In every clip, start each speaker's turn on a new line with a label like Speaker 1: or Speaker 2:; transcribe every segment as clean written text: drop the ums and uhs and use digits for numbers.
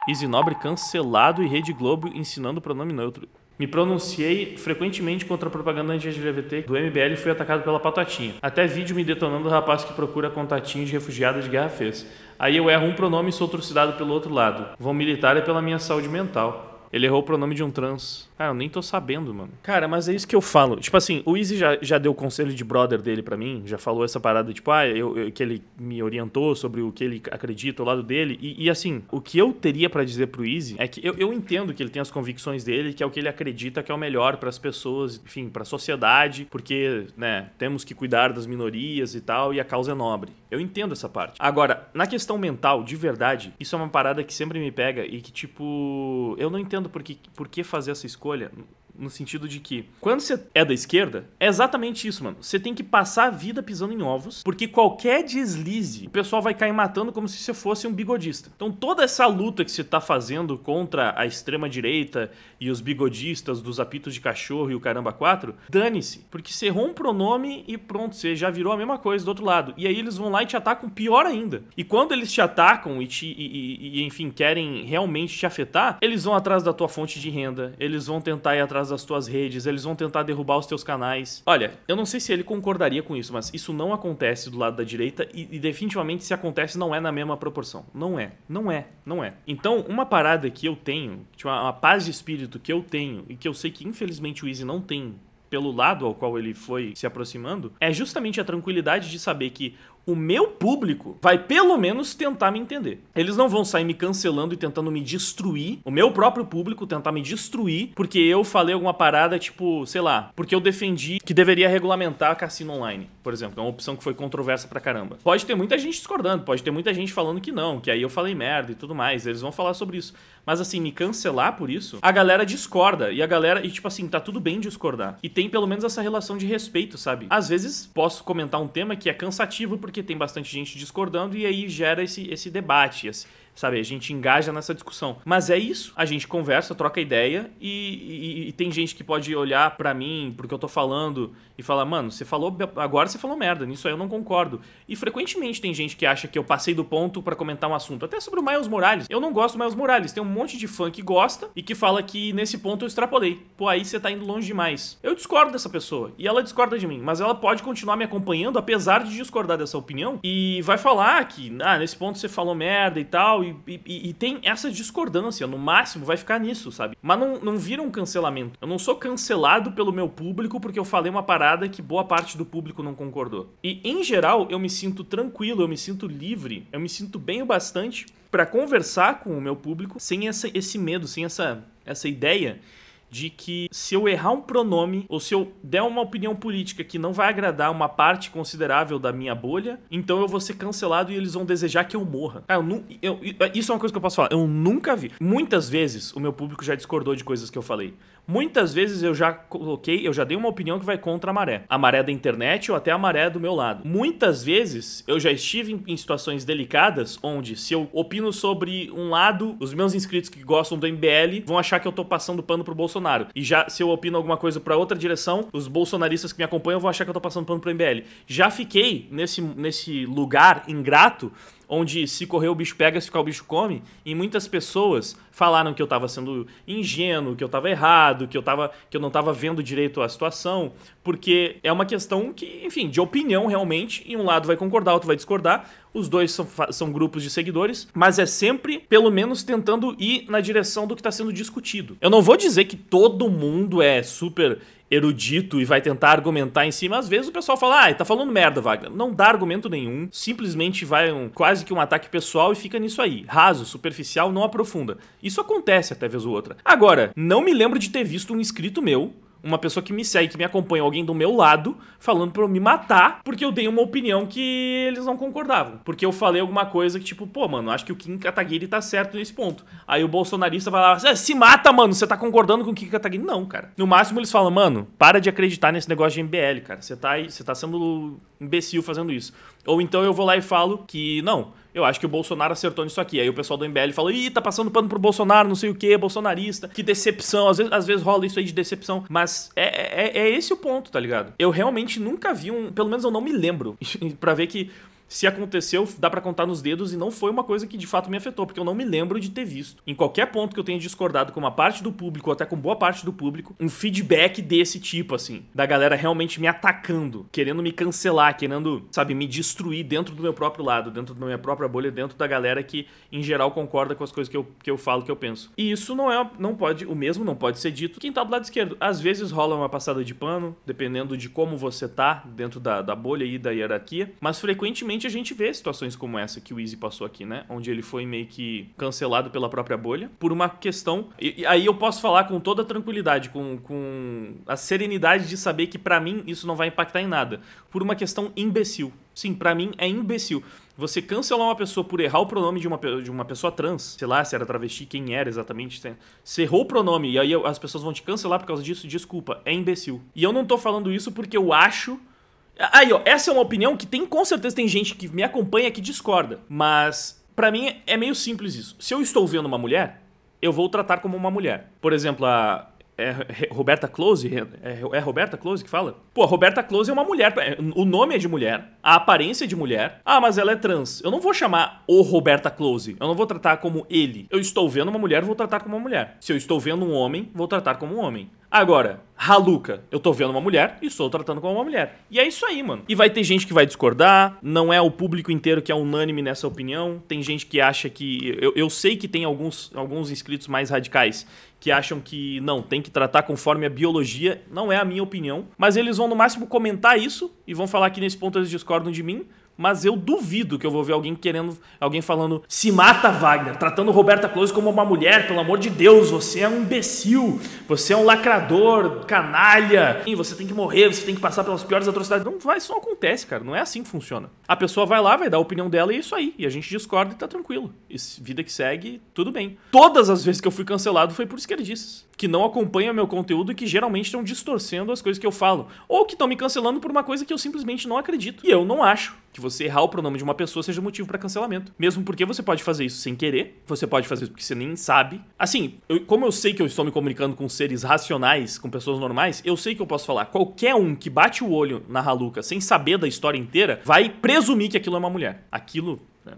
Speaker 1: Easy Nobre cancelado e Rede Globo ensinando pronome neutro. Me pronunciei frequentemente contra a propaganda anti-LGBT do MBL e fui atacado pela patatinha. Até vídeo me detonando o rapaz que procura contatinho de refugiada de guerra fez. Aí eu erro um pronome e sou trucidado pelo outro lado. Vão militar é pela minha saúde mental. Ele errou o pronome de um trans. Cara, eu nem tô sabendo, mano. Cara, mas é isso que eu falo. Tipo assim, o Easy já deu o conselho de brother dele pra mim, já falou essa parada, tipo, que ele me orientou sobre o que ele acredita ao lado dele. E assim, o que eu teria pra dizer pro Easy é que eu entendo que ele tem as convicções dele, que é o que ele acredita que é o melhor pras pessoas, enfim, pra sociedade, porque, né, temos que cuidar das minorias e tal, e a causa é nobre. Eu entendo essa parte. Agora, na questão mental, de verdade, isso é uma parada que sempre me pega e que, tipo, eu não entendo por que fazer essa escolha, no sentido de que, quando você é da esquerda, é exatamente isso, mano. Você tem que passar a vida pisando em ovos, porque qualquer deslize, o pessoal vai cair matando como se você fosse um bigodista. Então toda essa luta que você tá fazendo contra a extrema-direita e os bigodistas dos apitos de cachorro e o caramba 4, dane-se, porque você errou um pronome e pronto, você já virou a mesma coisa do outro lado. E aí eles vão lá e te atacam pior ainda. E quando eles te atacam e enfim, querem realmente te afetar, eles vão atrás da tua fonte de renda, eles vão tentar ir atrás das tuas redes, eles vão tentar derrubar os teus canais. Olha, eu não sei se ele concordaria com isso, mas isso não acontece do lado da direita e definitivamente se acontece não é na mesma proporção. Não é. Então, uma parada que eu tenho, tipo, uma paz de espírito que eu tenho e que eu sei que infelizmente o Easy não tem pelo lado ao qual ele foi se aproximando, é justamente a tranquilidade de saber que o meu público vai pelo menos tentar me entender. Eles não vão sair me cancelando e tentando me destruir. O meu próprio público tentar me destruir porque eu falei alguma parada, tipo, sei lá, porque eu defendi que deveria regulamentar cassino online, por exemplo. É uma opção que foi controversa pra caramba. Pode ter muita gente discordando, pode ter muita gente falando que não, que aí eu falei merda e tudo mais. Eles vão falar sobre isso. Mas assim, me cancelar por isso, a galera discorda. E a galera, e tipo assim, tá tudo bem discordar. E tem pelo menos essa relação de respeito, sabe? Às vezes posso comentar um tema que é cansativo porque tem bastante gente discordando e aí gera esse debate, sabe? A gente engaja nessa discussão. Mas é isso. A gente conversa, troca ideia e tem gente que pode olhar pra mim, porque eu tô falando, e falar, mano, agora você falou merda, nisso aí eu não concordo. E frequentemente tem gente que acha que eu passei do ponto pra comentar um assunto. Até sobre o Miles Morales. Eu não gosto do Miles Morales. Tem um monte de fã que gosta e que fala que nesse ponto eu extrapolei. Pô, aí você tá indo longe demais. Eu discordo dessa pessoa e ela discorda de mim, mas ela pode continuar me acompanhando apesar de discordar dessa opinião e vai falar que, nesse ponto você falou merda e tal. E tem essa discordância, no máximo vai ficar nisso, sabe? Mas não vira um cancelamento. Eu não sou cancelado pelo meu público porque eu falei uma parada que boa parte do público não concordou. E, em geral, eu me sinto tranquilo, eu me sinto livre, eu me sinto bem o bastante pra conversar com o meu público sem esse medo, sem essa ideia de que se eu errar um pronome ou se eu der uma opinião política que não vai agradar uma parte considerável da minha bolha, então eu vou ser cancelado e eles vão desejar que eu morra. Isso é uma coisa que eu posso falar. Eu nunca vi. Muitas vezes o meu público já discordou de coisas que eu falei. Muitas vezes eu já dei uma opinião que vai contra a maré. A maré da internet ou até a maré do meu lado. Muitas vezes eu já estive em situações delicadas onde se eu opino sobre um lado, os meus inscritos que gostam do MBL vão achar que eu tô passando pano pro Bolsonaro. E já se eu opino alguma coisa pra outra direção, os bolsonaristas que me acompanham vão achar que eu tô passando pano pro MBL. Já fiquei nesse lugar ingrato onde se correr o bicho pega, se ficar o bicho come, e muitas pessoas falaram que eu tava sendo ingênuo, que eu tava errado, que eu não tava vendo direito a situação, porque é uma questão que, enfim, de opinião realmente, e um lado vai concordar, outro vai discordar, os dois são grupos de seguidores, mas é sempre, pelo menos, tentando ir na direção do que tá sendo discutido. Eu não vou dizer que todo mundo é super erudito e vai tentar argumentar em cima. Às vezes o pessoal fala, tá falando merda, Wagner. Não dá argumento nenhum, simplesmente vai quase que um ataque pessoal e fica nisso aí. Raso, superficial, não aprofunda. Isso acontece até vez ou outra. Agora, não me lembro de ter visto um inscrito meu, uma pessoa que me segue, que me acompanha, alguém do meu lado, falando pra eu me matar porque eu dei uma opinião que eles não concordavam. Porque eu falei alguma coisa que tipo, pô, mano, acho que o Kim Kataguiri tá certo nesse ponto. Aí o bolsonarista vai lá, se mata, mano, você tá concordando com o Kim Kataguiri? Não, cara. No máximo eles falam, mano, para de acreditar nesse negócio de MBL, cara. Você tá sendo imbecil fazendo isso. Ou então eu vou lá e falo que, não, eu acho que o Bolsonaro acertou nisso aqui. Aí o pessoal do MBL fala, tá passando pano pro Bolsonaro, não sei o que, bolsonarista, que decepção. Às vezes rola isso aí de decepção. Mas é esse o ponto, tá ligado? Eu realmente nunca vi pelo menos eu não me lembro, pra ver que Se aconteceu, dá pra contar nos dedos e não foi uma coisa que de fato me afetou, porque eu não me lembro de ter visto. Em qualquer ponto que eu tenha discordado com uma parte do público, ou até com boa parte do público, um feedback desse tipo, assim, da galera realmente me atacando, querendo me cancelar, querendo, sabe, me destruir dentro do meu próprio lado, dentro da minha própria bolha, dentro da galera que, em geral, concorda com as coisas que eu falo, que eu penso. E isso o mesmo não pode ser dito quem tá do lado esquerdo. Às vezes rola uma passada de pano, dependendo de como você tá dentro da bolha aí, da hierarquia, mas frequentemente a gente vê situações como essa que o Easy passou aqui, né? Onde ele foi meio que cancelado pela própria bolha por uma questão... E aí eu posso falar com toda a tranquilidade, com a serenidade de saber que pra mim isso não vai impactar em nada. Por uma questão imbecil. Sim, pra mim é imbecil. Você cancelar uma pessoa por errar o pronome de uma pessoa trans, sei lá, se era travesti, quem era exatamente, você errou o pronome e aí as pessoas vão te cancelar por causa disso, desculpa, é imbecil. E eu não tô falando isso porque eu acho... Aí, ó, essa é uma opinião que com certeza tem gente que me acompanha que discorda. Mas, pra mim, é meio simples isso. Se eu estou vendo uma mulher, eu vou tratar como uma mulher. Por exemplo, Roberta Close, é Roberta Close que fala? Pô, a Roberta Close é uma mulher, o nome é de mulher, a aparência é de mulher. Ah, mas ela é trans. Eu não vou chamar o Roberta Close, eu não vou tratar como ele. Eu estou vendo uma mulher, vou tratar como uma mulher. Se eu estou vendo um homem, vou tratar como um homem. Agora, Haluca, eu tô vendo uma mulher e estou tratando como uma mulher. E é isso aí, mano. E vai ter gente que vai discordar, não é o público inteiro que é unânime nessa opinião. Tem gente que acha que... Eu sei que tem alguns inscritos mais radicais que acham que não, tem que tratar conforme a biologia. Não é a minha opinião. Mas eles vão no máximo comentar isso e vão falar que nesse ponto eles discordam de mim. Mas eu duvido que eu vou ver alguém falando se mata, Wagner, tratando Roberta Close como uma mulher, pelo amor de Deus, você é um imbecil, você é um lacrador, canalha, você tem que morrer, você tem que passar pelas piores atrocidades. Isso não acontece, cara, não é assim que funciona. A pessoa vai lá, vai dar a opinião dela e é isso aí, e a gente discorda e tá tranquilo. E vida que segue, tudo bem. Todas as vezes que eu fui cancelado foi por esquerdistas, que não acompanham meu conteúdo e que geralmente estão distorcendo as coisas que eu falo, ou que estão me cancelando por uma coisa que eu simplesmente não acredito. E eu não acho que você errar o pronome de uma pessoa seja motivo pra cancelamento. Mesmo porque você pode fazer isso sem querer, você pode fazer isso porque você nem sabe. Assim, como eu sei que eu estou me comunicando com seres racionais, com pessoas normais, eu sei que eu posso falar. Qualquer um que bate o olho na Haluca sem saber da história inteira, vai presumir que aquilo é uma mulher. Aquilo...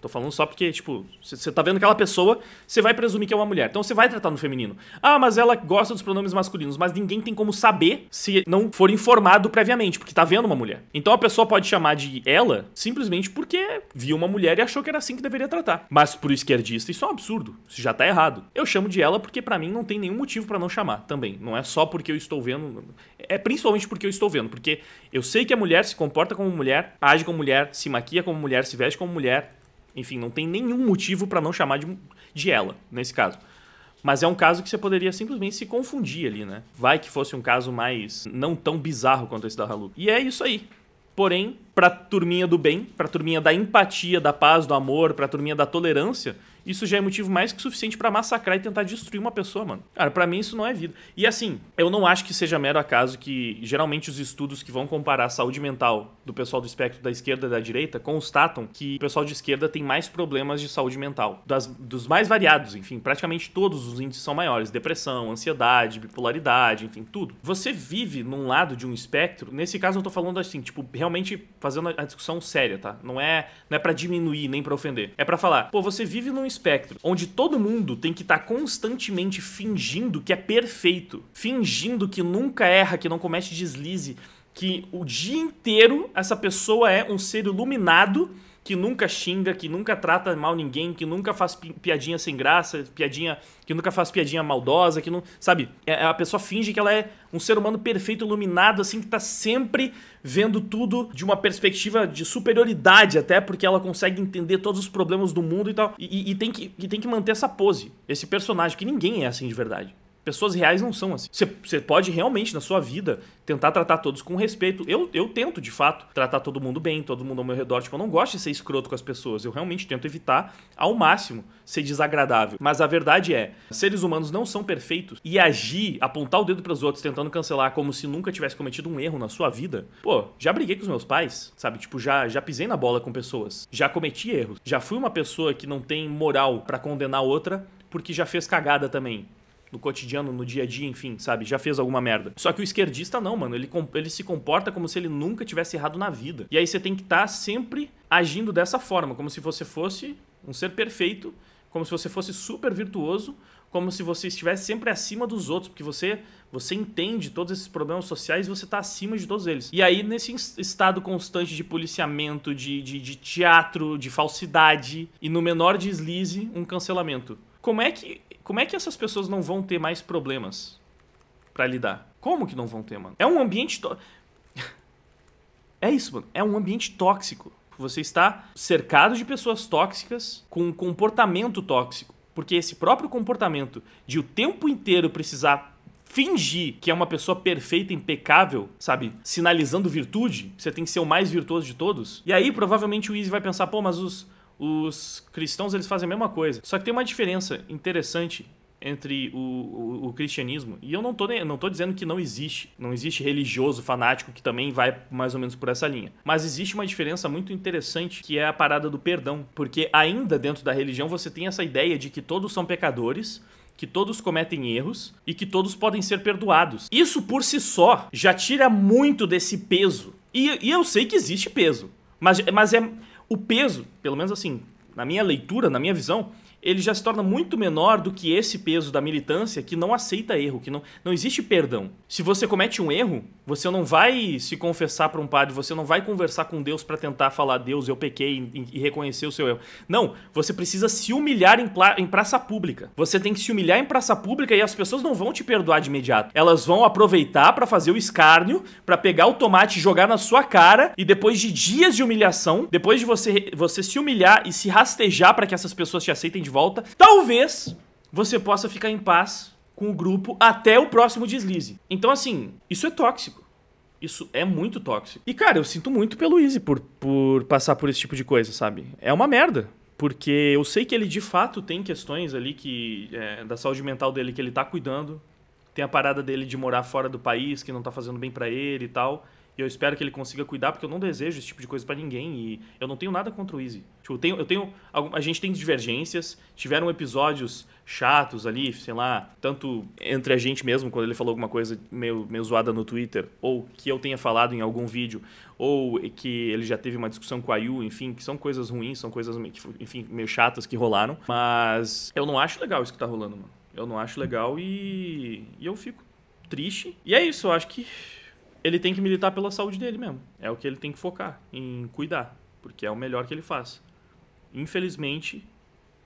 Speaker 1: Tô falando só porque, tipo, você tá vendo aquela pessoa, você vai presumir que é uma mulher. Então você vai tratar no feminino. Ah, mas ela gosta dos pronomes masculinos. Mas ninguém tem como saber se não for informado previamente, porque tá vendo uma mulher. Então a pessoa pode chamar de ela simplesmente porque viu uma mulher e achou que era assim que deveria tratar. Mas pro esquerdista isso é um absurdo. Isso já tá errado. Eu chamo de ela porque pra mim não tem nenhum motivo pra não chamar também. Não é só porque eu estou vendo. É principalmente porque eu estou vendo. Porque eu sei que a mulher se comporta como mulher, age como mulher, se maquia como mulher, se veste como mulher. Enfim, não tem nenhum motivo pra não chamar de ela, nesse caso. Mas é um caso que você poderia simplesmente se confundir ali, né? Vai que fosse um caso mais não tão bizarro quanto esse da Haluca. E é isso aí. Porém, pra turminha do bem, pra turminha da empatia, da paz, do amor, pra turminha da tolerância, isso já é motivo mais que suficiente pra massacrar e tentar destruir uma pessoa, mano. Cara, pra mim isso não é vida. E assim, eu não acho que seja mero acaso que geralmente os estudos que vão comparar a saúde mental do pessoal do espectro da esquerda e da direita constatam que o pessoal de esquerda tem mais problemas de saúde mental. Dos mais variados, enfim, praticamente todos os índices são maiores. Depressão, ansiedade, bipolaridade, enfim, tudo. Você vive num lado de um espectro, nesse caso eu tô falando assim, tipo, realmente fazendo a discussão séria, tá? Não é pra diminuir nem pra ofender. É pra falar, pô, você vive num espectro onde todo mundo tem que estar constantemente fingindo que é perfeito, fingindo que nunca erra, que não comete deslize, que o dia inteiro essa pessoa é um ser iluminado, que nunca xinga, que nunca trata mal ninguém, que nunca faz piadinha sem graça, que nunca faz piadinha maldosa, que não... Sabe? A pessoa finge que ela é um ser humano perfeito, iluminado, assim, que tá sempre vendo tudo de uma perspectiva de superioridade, até porque ela consegue entender todos os problemas do mundo e tal. E tem que manter essa pose, esse personagem, que ninguém é assim de verdade. Pessoas reais não são assim. Você pode realmente, na sua vida, tentar tratar todos com respeito. Eu tento, de fato, tratar todo mundo bem, todo mundo ao meu redor. Tipo, eu não gosto de ser escroto com as pessoas. Eu realmente tento evitar, ao máximo, ser desagradável. Mas a verdade é, seres humanos não são perfeitos. E agir, apontar o dedo pros outros, tentando cancelar como se nunca tivesse cometido um erro na sua vida. Pô, já briguei com os meus pais, sabe? Tipo, já pisei na bola com pessoas. Já cometi erros. Já fui uma pessoa que não tem moral pra condenar outra porque já fez cagada também. no cotidiano, no dia a dia, enfim, sabe? Já fez alguma merda. Só que o esquerdista não, mano. Ele se comporta como se ele nunca tivesse errado na vida. E aí você tem que estar sempre agindo dessa forma, como se você fosse um ser perfeito, como se você fosse super virtuoso, como se você estivesse sempre acima dos outros, porque você entende todos esses problemas sociais e você tá acima de todos eles. E aí, nesse estado constante de policiamento, de teatro, de falsidade, e no menor deslize, um cancelamento. Como é que essas pessoas não vão ter mais problemas pra lidar? Como que não vão ter, mano? É um ambiente... É isso, mano. É um ambiente tóxico. Você está cercado de pessoas tóxicas com um comportamento tóxico. Porque esse próprio comportamento de o tempo inteiro precisar fingir que é uma pessoa perfeita, impecável, sabe? Sinalizando virtude, você tem que ser o mais virtuoso de todos. E aí, provavelmente, o Easy vai pensar, pô, mas os cristãos, eles fazem a mesma coisa. Só que tem uma diferença interessante entre o cristianismo, e eu não tô dizendo que não existe religioso fanático que também vai mais ou menos por essa linha, mas existe uma diferença muito interessante, que é a parada do perdão, porque ainda dentro da religião você tem essa ideia de que todos são pecadores, que todos cometem erros e que todos podem ser perdoados. Isso por si só já tira muito desse peso, e eu sei que existe peso, mas é o peso, pelo menos assim, na minha leitura, na minha visão, ele já se torna muito menor do que esse peso da militância que não aceita erro, que não existe perdão. Se você comete um erro, você não vai se confessar para um padre, você não vai conversar com Deus para tentar falar, Deus, eu pequei, e reconhecer o seu erro. Não, você precisa se humilhar em praça pública. Você tem que se humilhar em praça pública e as pessoas não vão te perdoar de imediato. Elas vão aproveitar para fazer o escárnio, para pegar o tomate e jogar na sua cara, e depois de dias de humilhação, depois de você se humilhar e se rastejar para que essas pessoas te aceitem de volta, talvez você possa ficar em paz com o grupo até o próximo deslize. Então, assim, isso é tóxico. Isso é muito tóxico. E, cara, eu sinto muito pelo Easy por passar por esse tipo de coisa, sabe? É uma merda. Porque eu sei que ele, de fato, tem questões ali da saúde mental dele que ele tá cuidando. Tem a parada dele de morar fora do país, que não tá fazendo bem pra ele e tal. E eu espero que ele consiga cuidar, porque eu não desejo esse tipo de coisa pra ninguém. E eu não tenho nada contra o Easy. Tipo, a gente tem divergências. Tiveram episódios chatos ali, sei lá, tanto entre a gente mesmo, quando ele falou alguma coisa meio zoada no Twitter, ou que eu tenha falado em algum vídeo, ou que ele já teve uma discussão com a Yu, enfim, que são coisas ruins, são coisas, enfim, meio chatas que rolaram. Mas eu não acho legal isso que tá rolando, mano. Eu não acho legal e eu fico triste. E é isso, eu acho que ele tem que militar pela saúde dele mesmo. É o que ele tem que focar, em cuidar, porque é o melhor que ele faz. Infelizmente,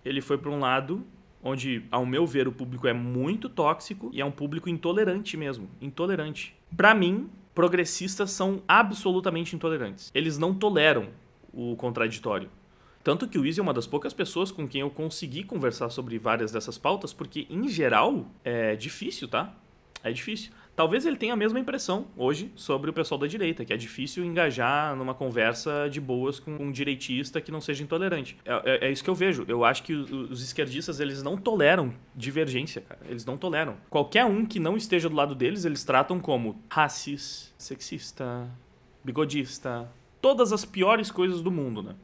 Speaker 1: ele foi para um lado onde, ao meu ver, o público é muito tóxico e é um público intolerante mesmo. Intolerante. Para mim, progressistas são absolutamente intolerantes. Eles não toleram o contraditório. Tanto que o Easy é uma das poucas pessoas com quem eu consegui conversar sobre várias dessas pautas, porque, em geral, é difícil, tá? É difícil. Talvez ele tenha a mesma impressão hoje sobre o pessoal da direita, que é difícil engajar numa conversa de boas com um direitista que não seja intolerante. É isso que eu vejo. Eu acho que os esquerdistas, eles não toleram divergência, cara. Eles não toleram. Qualquer um que não esteja do lado deles, eles tratam como racista, sexista, bigodista, todas as piores coisas do mundo, né?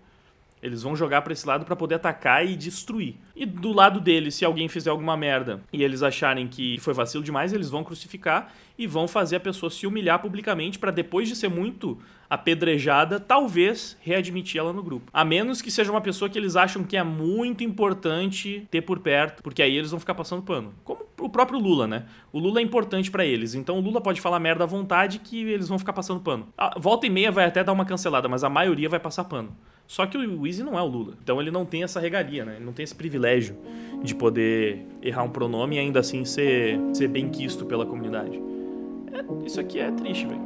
Speaker 1: Eles vão jogar pra esse lado pra poder atacar e destruir. E do lado deles, se alguém fizer alguma merda e eles acharem que foi vacilo demais, eles vão crucificar e vão fazer a pessoa se humilhar publicamente pra, depois de ser muito apedrejada, talvez readmitir ela no grupo. A menos que seja uma pessoa que eles acham que é muito importante ter por perto, porque aí eles vão ficar passando pano. Como o próprio Lula, né? O Lula é importante pra eles, então o Lula pode falar merda à vontade que eles vão ficar passando pano. A volta e meia vai até dar uma cancelada, mas a maioria vai passar pano. Só que o Easy não é o Lula, então ele não tem essa regalia, né? Ele não tem esse privilégio de poder errar um pronome e ainda assim ser bem quisto pela comunidade. Isso aqui é triste, velho.